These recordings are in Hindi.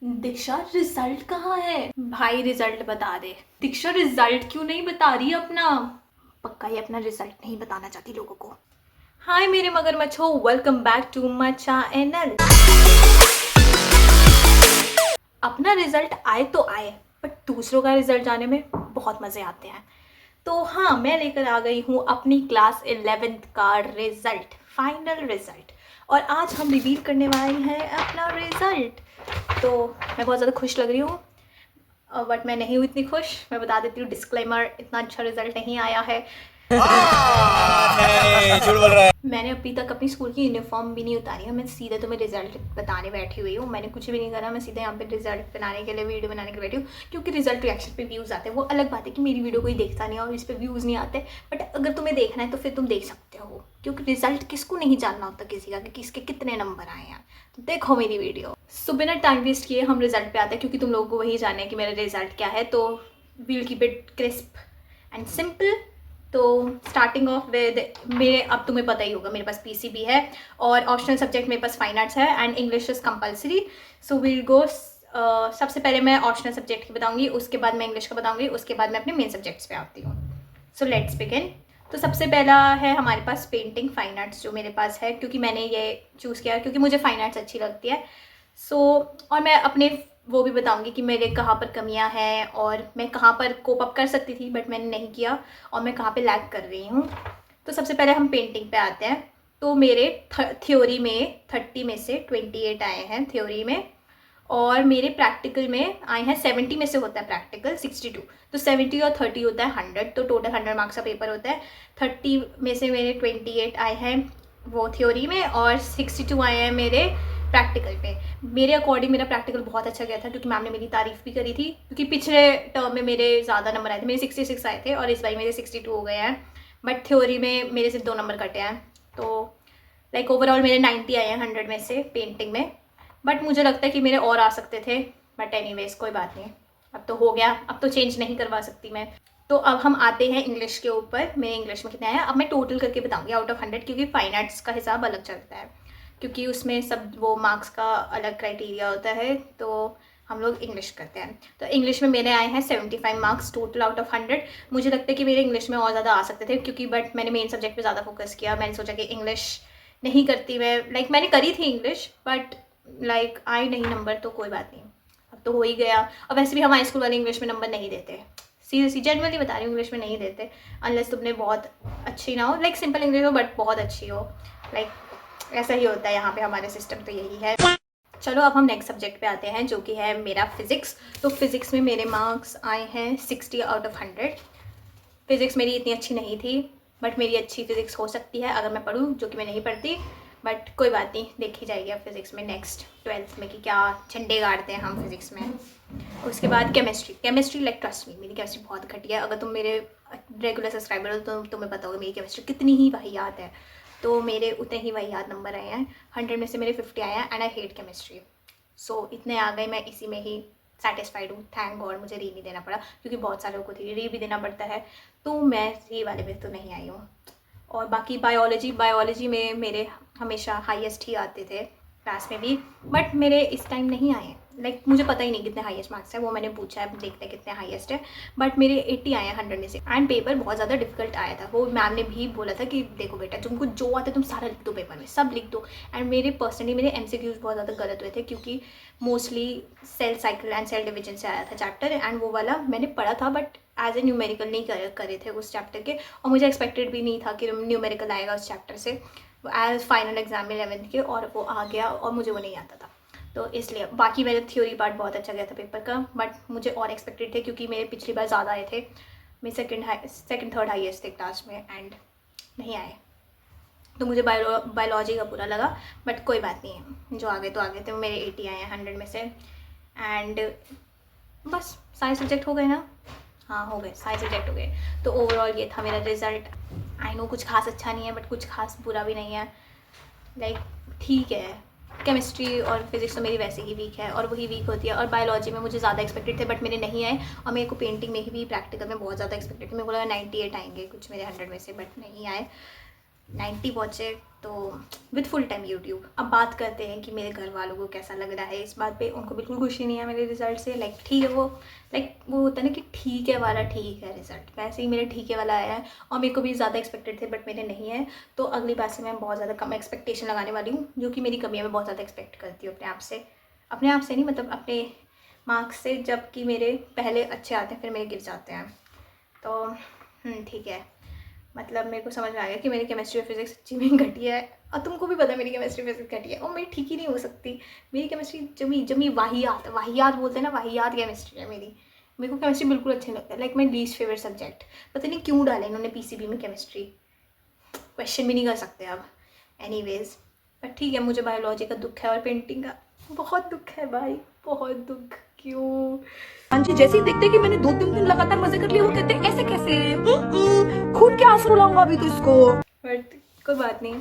दीक्षा रिजल्ट कहाँ है भाई? रिजल्ट बता दे। दीक्षा रिजल्ट क्यों नहीं बता रही अपना? पक्का ये अपना रिजल्ट नहीं बताना चाहती लोगों को। हाय मेरे मगरमच्छो, welcome back to my channel. अपना रिजल्ट आए तो आए, बट दूसरों का रिजल्ट जाने में बहुत मज़े आते हैं। तो हाँ, मैं लेकर आ गई हूँ अपनी क्लास 11th का रिजल्ट, फाइनल रिजल्ट। और आज हम रिवील करने वाले हैं अपना रिजल्ट। तो मैं बहुत ज़्यादा खुश लग रही हूँ, बट मैं नहीं हूँ इतनी खुश। मैं बता देती हूँ डिस्क्लेमर, इतना अच्छा रिजल्ट नहीं आया है। झूठ बोल रहा है। मैंने अभी तक अपनी स्कूल की यूनिफॉर्म भी नहीं उतारी है। मैं सीधे तुम्हें रिजल्ट बताने बैठी हुई हूँ। मैंने कुछ भी नहीं करा, मैं सीधे यहाँ पे रिजल्ट बनाने के लिए, वीडियो बनाने के लिए बैठी हूँ। क्योंकि रिजल्ट रिएक्शन पे व्यूज़ आते हैं। वो अलग बात है कि मेरी वीडियो कोई देखता नहीं है और इस पर व्यूज़ नहीं आते, बट अगर तुम्हें देखना है तो फिर तुम देख सकते हो। क्योंकि रिजल्ट किसको नहीं जानना होता किसी का कि किसके कितने नंबर आए हैं। तो देखो मेरी वीडियो। सो बिना टाइम वेस्ट किए हम रिजल्ट पे आते हैं, क्योंकि तुम लोगों को वही जानना है कि मेरा रिजल्ट क्या है। तो we'll keep it crisp and simple. तो स्टार्टिंग ऑफ विद मेरे, अब तुम्हें पता ही होगा मेरे पास पीसीबी है और ऑप्शनल सब्जेक्ट मेरे पास फाइन आर्ट्स है and English is compulsory. So we'll go. सबसे पहले मैं ऑप्शनल सब्जेक्ट की बताऊंगी, उसके बाद मैं इंग्लिश का बताऊंगी, उसके बाद मैं अपने मेन सब्जेक्ट्स पे आती हूँ। So let's begin. तो सबसे पहला है हमारे पास पेंटिंग फाइन आर्ट्स, जो मेरे पास है क्योंकि मैंने ये चूज़ किया क्योंकि मुझे फाइन आर्ट्स अच्छी लगती है। सो और मैं अपने वो भी बताऊंगी कि मेरे कहाँ पर कमियां हैं और मैं कहाँ पर कोप अप कर सकती थी बट मैंने नहीं किया, और मैं कहाँ पे लैग कर रही हूँ। तो सबसे पहले हम पेंटिंग पे आते हैं। तो मेरे थ्योरी में 30 में से 28 आए हैं थ्योरी में, और मेरे प्रैक्टिकल में आए हैं 70 में से होता है प्रैक्टिकल 62। तो 70 और 30 होता है 100, तो टोटल 100 मार्क्स का पेपर होता है। 30 में से मेरे 28 आए हैं वो थ्योरी में, और 62 आए हैं मेरे प्रैक्टिकल पे। मेरे अकॉर्डिंग मेरा प्रैक्टिकल बहुत अच्छा गया था, क्योंकि मैम ने मेरी तारीफ़ भी करी थी। क्योंकि पिछले टर्म में मेरे ज़्यादा नंबर आए थे, मेरे 66 आए थे और इस बार मेरे 62 हो गए हैं। बट थ्योरी में मेरे सिर्फ 2 नंबर कटे हैं। तो लाइक ओवरऑल मेरे 90 आए हैं 100 में से पेंटिंग में। बट मुझे लगता है कि मेरे और आ सकते थे, बट एनीवेज कोई बात नहीं, अब तो हो गया, अब तो चेंज नहीं करवा सकती मैं। तो अब हम आते हैं इंग्लिश के ऊपर। मेरे इंग्लिश में कितने आए हैं अब मैं टोटल करके बताऊंगी आउट ऑफ 100, क्योंकि फाइन आर्ट्स का हिसाब अलग चलता है, क्योंकि उसमें सब वो मार्क्स का अलग क्राइटेरिया होता है। तो हम लोग इंग्लिश करते हैं। तो इंग्लिश में मेरे आए हैं 75 मार्क्स टोटल आउट ऑफ 100। मुझे लगता है कि मेरे इंग्लिश में और ज़्यादा आ सकते थे, क्योंकि बट मैंने मेन सब्जेक्ट पे ज़्यादा फोकस किया। मैंने सोचा कि इंग्लिश नहीं करती मैं, लाइक मैंने करी थी इंग्लिश बट लाइक आई नहीं नंबर, तो कोई बात नहीं, अब तो हो ही गया। और वैसे भी हमारे स्कूल वाले इंग्लिश में नंबर नहीं देते, सीरियसली जनरली बता रही हूँ, इंग्लिश में नहीं देते अनलेस तुमने बहुत अच्छी ना हो, लाइक सिंपल इंग्लिश हो बट बहुत अच्छी हो। लाइक ऐसा ही होता है यहाँ पे, हमारे सिस्टम तो यही है। चलो अब हम नेक्स्ट सब्जेक्ट पे आते हैं, जो कि है मेरा फिज़िक्स। तो फिज़िक्स में मेरे मार्क्स आए हैं 60 आउट ऑफ 100। फिज़िक्स मेरी इतनी अच्छी नहीं थी, बट मेरी अच्छी फिज़िक्स हो सकती है अगर मैं पढूं, जो कि मैं नहीं पढ़ती। बट कोई बात नहीं, देखी जाएगी अब फिज़िक्स में नेक्स्ट 12th में कि क्या झंडे गाड़ते हैं हम फिज़िक्स में। उसके बाद केमिस्ट्री लाइक ट्रस्ट मी, मेरी केमिस्ट्री बहुत घटिया है। अगर तुम मेरे रेगुलर सब्सक्राइबर हो तो तुम्हें पता होगा मेरी केमिस्ट्री कितनी ही वाहियात है। तो मेरे उतने ही वाहियात नंबर आए हैं, 100 में से मेरे 50 आए हैं एंड आई हेट केमिस्ट्री। सो इतने आ गए, मैं इसी में ही सेटिस्फाइड हूँ। थैंक गॉड मुझे री नहीं देना पड़ा, क्योंकि बहुत सारे लोगों को थी री भी देना पड़ता है। तो मैं री वाले में तो नहीं आई हूँ। और बाकी बायोलॉजी में मेरे हमेशा हाईएस्ट ही आते थे क्लास में भी, बट मेरे इस टाइम नहीं आए। लाइक मुझे पता ही नहीं कितने हाईएस्ट मार्क्स है, वो मैंने पूछा है, देखते हैं कितने हाईएस्ट है। बट मेरे 80 आए हैं 100 में से। एंड पेपर बहुत ज़्यादा डिफिकल्ट आया था, वो मैम ने भी बोला था कि देखो बेटा तुमको जो आता है तुम सारा लिख दो, पेपर में सब लिख दो। एंड मेरे पर्सनली मेरे MCQs बहुत ज़्यादा गलत हुए थे, क्योंकि mostly cell cycle and cell division से आया था चैप्टर, एंड वो वाला मैंने पढ़ा था बट एज ए न्यूमेरिकल नहीं करे थे उस चैप्टर के। और मुझे एक्सपेक्टेड भी नहीं था कि न्यूमेरिकल आएगा उस चैप्टर से एज फाइनल एग्जाम में 11th के, और वो आ गया और मुझे वो नहीं आता था। तो इसलिए बाकी मेरा थ्योरी पार्ट बहुत अच्छा गया था पेपर का, बट मुझे और एक्सपेक्टेड थे, क्योंकि मेरे पिछली बार ज़्यादा आए थे। मैं सेकंड थर्ड हाईएस्ट थे क्लास में एंड नहीं आए। तो मुझे बायोलॉजी का बुरा लगा, बट कोई बात नहीं है, जो आगे तो आगे थे। मेरे 80 आए हैं 100 में से। एंड बस सारे सब्जेक्ट हो गए ना? हाँ हो गए, सारे सब्जेक्ट हो गए। तो ओवरऑल ये था मेरा रिजल्ट। आई नो कुछ खास अच्छा नहीं है, बट कुछ खास बुरा भी नहीं है। लाइक ठीक है, केमिस्ट्री और फिजिक्स तो मेरी वैसे ही वीक है और वही वीक होती है। और बायोलॉजी में मुझे ज़्यादा एक्सपेक्टेड थे बट मेरे नहीं आए। और मेरे को पेंटिंग में भी प्रैक्टिकल में बहुत ज़्यादा एक्सपेक्टेड थे, मेरे को लगा 98 आएंगे कुछ मेरे 100 में से, बट नहीं आए। 90 पहुँचे तो विद फुल टाइम यूट्यूब। अब बात करते हैं कि मेरे घर वालों को कैसा लग रहा है इस बात पे। उनको बिल्कुल खुशी नहीं है मेरे रिज़ल्ट से। लाइक ठीक है, वो होता है ना कि ठीक है वाला ठीक है रिज़ल्ट, वैसे ही मेरे ठीक है वाला आया है। और मेरे को भी ज़्यादा एक्सपेक्टेड थे बट मेरे नहीं है। तो अगली बार से मैं बहुत ज़्यादा कम एक्सपेक्टेशन लगाने वाली हूँ, जो कि मेरी कमी है। मैं बहुत ज़्यादा एक्सपेक्ट करती हूँ अपने आप से नहीं, मतलब अपने मार्क्स से, जबकि मेरे पहले अच्छे आते हैं फिर मेरे गिर जाते हैं। तो ठीक है, मतलब मेरे को समझ में आ गया कि मेरी केमिस्ट्री और फिजिक्स सच्ची में घटिया है। और तुमको भी पता है मेरी केमिस्ट्री फिजिक्स घटिया है और मेरी ठीक ही नहीं हो सकती। मेरी केमिस्ट्री जमी वाहियात बोलते हैं ना, वाहियात केमिस्ट्री है मेरी। मेरे को केमिस्ट्री बिल्कुल अच्छा नहीं लगता। Like my least favourite subject. पता नहीं क्यों डाले इन्होंने पीसीबी में केमिस्ट्री, क्वेश्चन भी नहीं कर सकते अब। एनीवेज, पर ठीक है, मुझे बायोलॉजी का दुख है और पेंटिंग का बहुत दुख है भाई, बहुत दुख। क्यों? हाँ जी, जैसे ही देखते कि मैंने 2-3 दिन लगातार मजे कर लिए, वो कहते ऐसे कैसे, खून के आंसू लाऊंगा अभी तो इसको। बट कोई बात नहीं,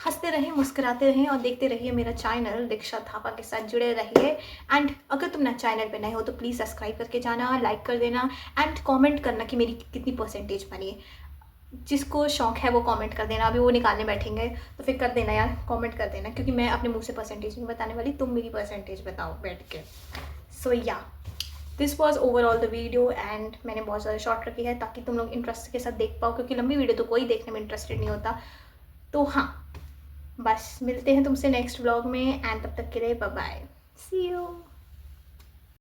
हंसते रहें, मुस्कुराते रहें और देखते रहिए मेरा चैनल दीक्षा थापा के साथ जुड़े रहिए। एंड अगर तुम ना चैनल पे नए हो तो प्लीज़ सब्सक्राइब करके जाना, लाइक कर देना एंड कमेंट करना कि मेरी कितनी परसेंटेज बनी है। जिसको शौक है वो कमेंट कर देना। अभी वो निकालने बैठेंगे तो फिर कर देना यार, कमेंट कर देना, क्योंकि मैं अपने मुंह से परसेंटेज नहीं बताने वाली, तुम मेरी परसेंटेज बताओ बैठ के। सो या, this was overall the video and मैंने बहुत ज़्यादा शॉर्ट रखी है ताकि तुम लोग इंटरेस्ट के साथ देख पाओ, क्योंकि लंबी वीडियो तो कोई देखने में इंटरेस्टेड नहीं होता। तो हाँ, बस मिलते हैं तुमसे नेक्स्ट व्लॉग में एंड तब तक के लिए बाय बाय, सी यू।